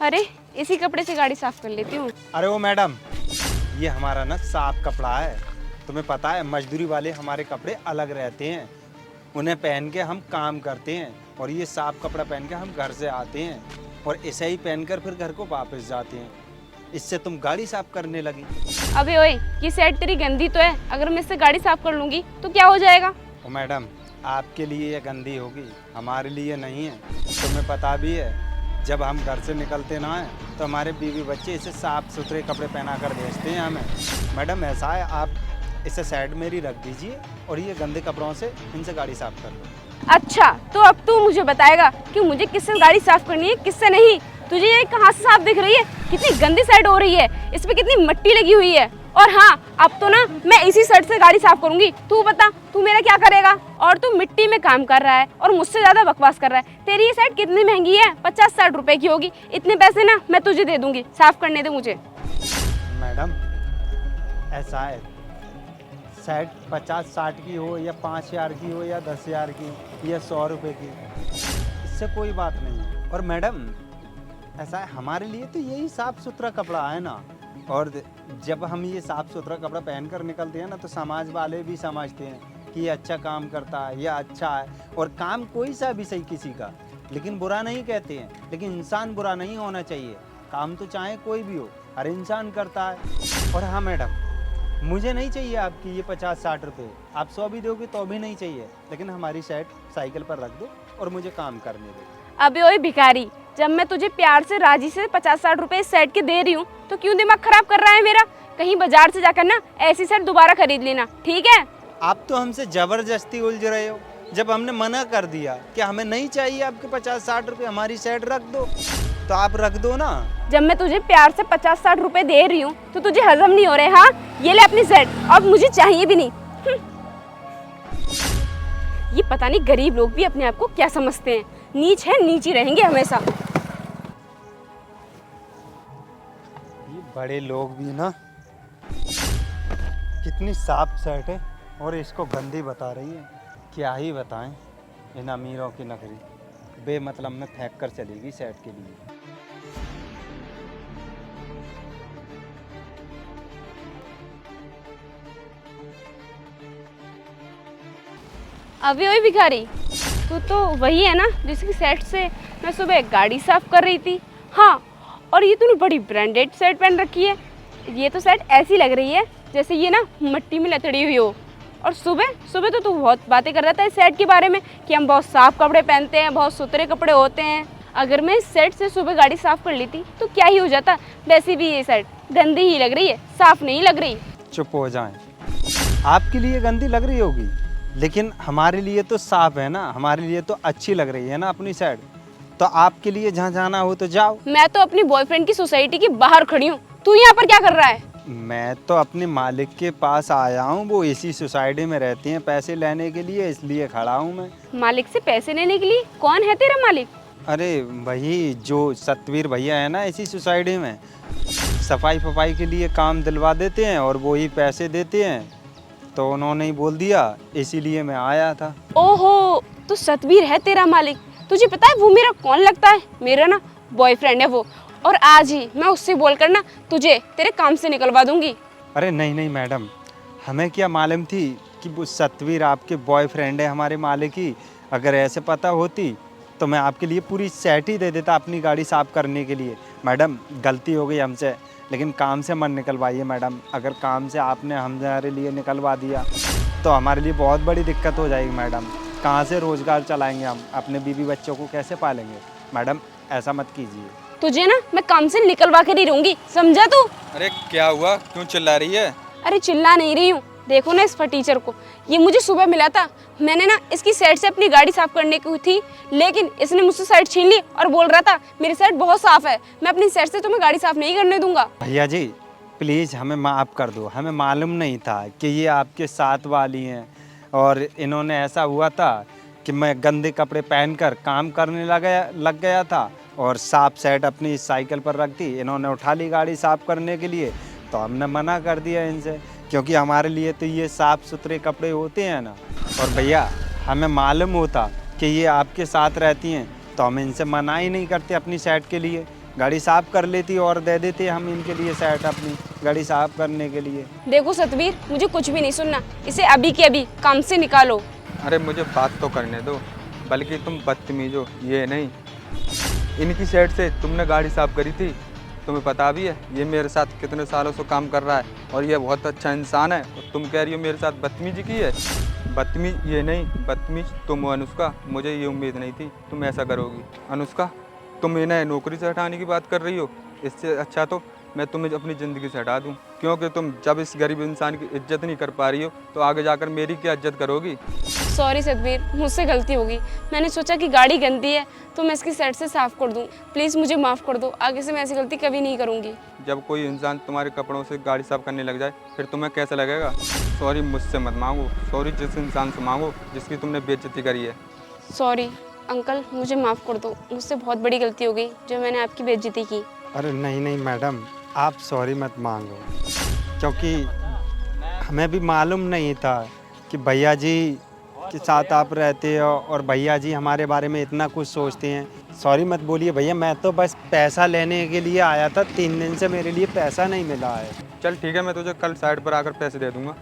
अरे इसी कपड़े से गाड़ी साफ कर लेती हूँ। अरे वो मैडम, ये हमारा ना साफ कपड़ा है। तुम्हें पता है मजदूरी वाले हमारे कपड़े अलग रहते हैं, उन्हें पहन के हम काम करते हैं और ये साफ कपड़ा पहन के हम घर से आते हैं और ऐसे ही पहनकर फिर घर को वापस जाते हैं। इससे तुम गाड़ी साफ करने लगी। अबे ओए, ये शर्ट तेरी गंदी तो है, अगर मैं इससे गाड़ी साफ कर लूंगी तो क्या हो जाएगा? ओ मैडम, आपके लिए ये गंदी होगी, हमारे लिए नहीं है। तुम्हें पता भी है, जब हम घर से निकलते ना हैं तो हमारे बीवी बच्चे इसे साफ सुथरे कपड़े पहना कर भेजते हैं हमें। मैडम ऐसा है, आप इसे साइड में ही रख दीजिए और ये गंदे कपड़ों से इनसे गाड़ी साफ कर लो। अच्छा, तो अब तू मुझे बताएगा कि मुझे किससे गाड़ी साफ करनी है, किससे नहीं? तुझे ये कहाँ से साफ दिख रही है? कितनी गंदी शर्ट हो रही है, इस पे कितनी मिट्टी लगी हुई है। और हाँ, अब तो ना मैं इसी शर्ट से गाड़ी साफ करूंगी। तू बता, तू मेरा क्या करेगा? और तू मिट्टी में काम कर रहा है और मुझसे ज्यादा बकवास कर रहा है। तेरी ये शर्ट कितनी महंगी है? 50-60 रुपए की होगी। इतने पैसे ना मैं तुझे दे दूंगी, साफ करने दे मुझे। मैडम ऐसा है, शर्ट 50-60 की हो या 5,000 की हो या 10,000 की या 100 रुपये की, इससे कोई बात नहीं है। और मैडम ऐसा है, हमारे लिए तो यही साफ सुथरा कपड़ा है ना। और जब हम ये साफ सुथरा कपड़ा पहन कर निकलते हैं ना तो समाज वाले भी समझते हैं कि ये अच्छा काम करता है, ये अच्छा है। और काम कोई सा भी सही किसी का, लेकिन बुरा नहीं कहते हैं। लेकिन इंसान बुरा नहीं होना चाहिए। काम तो चाहे कोई भी हो, हर इंसान करता है। और हाँ मैडम, मुझे नहीं चाहिए आपकी ये 50-60 रुपये। आप 100 भी दोगे तो भी नहीं चाहिए, लेकिन हमारी शर्ट साइकिल पर रख दो और मुझे काम करने दो। अबे ओए भिखारी, जब मैं तुझे प्यार से राजी से 50-60 रुपए इस सेट के दे रही हूँ तो क्यों दिमाग खराब कर रहा है मेरा? कहीं बाजार से जाकर ना ऐसी सेट दोबारा खरीद लेना, ठीक है? आप तो हमसे जबरदस्ती उलझ रहे हो। जब हमने मना कर दिया कि हमें नहीं चाहिए आपके 50-60 रुपये, हमारी सेट रख दो, तो आप रख दो ना। जब मैं तुझे प्यार से 50-60 रुपए दे रही हूँ तो तुझे हजम नहीं हो रहे? हाँ, ये ले अपनी सेट, अब मुझे चाहिए भी नहीं। ये पता नहीं गरीब लोग भी अपने आप को क्या समझते हैं। नीच है, नीच ही रहेंगे हमेशा। ये बड़े लोग भी ना, कितनी साफ शर्ट है और इसको गंदी बता रही है। क्या ही बताएं इन अमीरों की नखरी, बेमतलब में फेंक कर चलेगी शर्ट के लिए। अबे ओए भिखारी, तू तो वही है ना जिसकी सेट से मैं सुबह गाड़ी साफ कर रही थी? हाँ, और ये तूने बड़ी ब्रांडेड शर्ट पहन रखी है। ये तो शर्ट ऐसी लग रही है जैसे ये ना मिट्टी में लथड़ी हुई हो। और सुबह सुबह तो तू बहुत बातें कर रहा था इस शर्ट के बारे में कि हम बहुत साफ कपड़े पहनते हैं, बहुत सुथरे कपड़े होते हैं। अगर मैं इस शर्ट से सुबह गाड़ी साफ कर लेती तो क्या ही हो जाता? वैसे भी ये शर्ट गंदी ही लग रही है, साफ नहीं लग रही। चुप हो जाएं। आपके लिए गंदी लग रही होगी, लेकिन हमारे लिए तो साफ है ना, हमारे लिए तो अच्छी लग रही है ना अपनी शर्ट। तो आपके लिए जहाँ जाना हो तो जाओ। मैं तो अपनी बॉयफ्रेंड की सोसाइटी के बाहर खड़ी हूँ, तू यहाँ पर क्या कर रहा है? मैं तो अपने मालिक के पास आया हूँ, वो इसी सोसाइटी में रहती हैं पैसे लेने के लिए, इसलिए खड़ा हूँ मैं। मालिक से पैसे लेने के लिए? कौन है तेरा मालिक? अरे वही जो सतवीर भैया है ना, इसी सोसाइटी में सफाई फफाई के लिए काम दिलवा देते हैं और वो ही पैसे देते हैं। तो उन्होंने ही बोल दिया, इसीलिए मैं आया था। ओहो, तो सतवीर है तेरा मालिक। तुझे पता है वो मेरा कौन लगता है? मेरा ना बॉयफ्रेंड है वो। और आज ही मैं उससे बोलकर ना तुझे तेरे काम से निकलवा दूंगी। अरे नहीं नहीं मैडम, हमें क्या मालूम थी कि वो सतवीर आपके बॉयफ्रेंड है हमारे मालिक की। अगर ऐसे पता होती तो मैं आपके लिए पूरी सेट ही दे देता अपनी गाड़ी साफ करने के लिए। मैडम गलती हो गई हमसे, लेकिन काम से मत निकलवाइए मैडम। अगर काम से आपने हमारे लिए निकलवा दिया तो हमारे लिए बहुत बड़ी दिक्कत हो जाएगी मैडम। कहाँ से रोज़गार चलाएंगे हम, अपने बीवी बच्चों को कैसे पालेंगे? मैडम ऐसा मत कीजिए। तुझे ना मैं काम से निकलवा कर ही रहूंगी, समझा तू? अरे क्या हुआ, क्यों चिल्ला रही है? अरे चिल्ला नहीं रही हूँ, देखो ना इस फटीचर को। ये मुझे सुबह मिला था, मैंने ना इसकी साइड से अपनी गाड़ी साफ करने की थी, लेकिन इसने मुझसे साइड छीन ली और बोल रहा था मेरी साइड बहुत साफ है, मैं अपनी साइड से तुम्हें गाड़ी साफ नहीं करने दूंगा। भैया जी प्लीज़ हमें माफ़ कर दो, हमें मालूम नहीं था कि ये आपके साथ वाली हैं। और इन्होंने ऐसा हुआ था कि मैं गंदे कपड़े पहनकर काम करने लग गया था और साफ सेट अपनी साइकिल पर रख दी। इन्होंने उठा ली गाड़ी साफ़ करने के लिए, तो हमने मना कर दिया इनसे, क्योंकि हमारे लिए तो ये साफ़ सुथरे कपड़े होते हैं ना। और भैया हमें मालूम होता कि ये आपके साथ रहती हैं तो हम इनसे मना ही नहीं करते अपनी सेट के लिए, गाड़ी साफ कर लेती और दे देते हम इनके लिए सेट अपनी गाड़ी साफ करने के लिए। देखो सतवीर, मुझे कुछ भी नहीं सुनना, इसे अभी के अभी काम से निकालो। अरे मुझे बात तो करने दो, बल्कि तुम बदतमीज हो, ये नहीं। इनकी साइड से तुमने गाड़ी साफ करी थी, तुम्हें पता भी है ये मेरे साथ कितने सालों से काम कर रहा है और ये बहुत अच्छा इंसान है, और तुम कह रही हो मेरे साथ बदतमीजी की है। बदतमीज ये नहीं, बदतमीज तुम हो अनुष्का। मुझे ये उम्मीद नहीं थी तुम ऐसा करोगी। अनुष्का, तुम इन्हें नौकरी से हटाने की बात कर रही हो, इससे अच्छा तो मैं तुम्हें अपनी ज़िंदगी से हटा दूं, क्योंकि तुम जब इस गरीब इंसान की इज्जत नहीं कर पा रही हो तो आगे जाकर मेरी क्या इज्जत करोगी। सॉरी सतवीर, मुझसे गलती होगी। मैंने सोचा कि गाड़ी गंदी है तो मैं इसकी साइड से साफ कर दूं। प्लीज़ मुझे माफ़ कर दो, आगे से मैं ऐसी गलती कभी नहीं करूंगी। जब कोई इंसान तुम्हारे कपड़ों से गाड़ी साफ करने लग जाए फिर तुम्हें कैसा लगेगा। सॉरी मुझसे मत मांगो, सॉरी जिस इंसान से मांगो जिसकी तुमने बेइज्जती करी है। सॉरी अंकल, मुझे माफ़ कर दो, मुझसे बहुत बड़ी गलती हो गई जो मैंने आपकी बेइज्जती की। अरे नहीं नहीं मैडम, आप सॉरी मत मांगो, क्योंकि हमें भी मालूम नहीं था कि भैया जी के साथ आप रहते हो और भैया जी हमारे बारे में इतना कुछ सोचते हैं। सॉरी मत बोलिए भैया, मैं तो बस पैसा लेने के लिए आया था, 3 दिन से मेरे लिए पैसा नहीं मिला है। चल ठीक है, मैं तुझे कल साइड पर आकर पैसे दे दूंगा।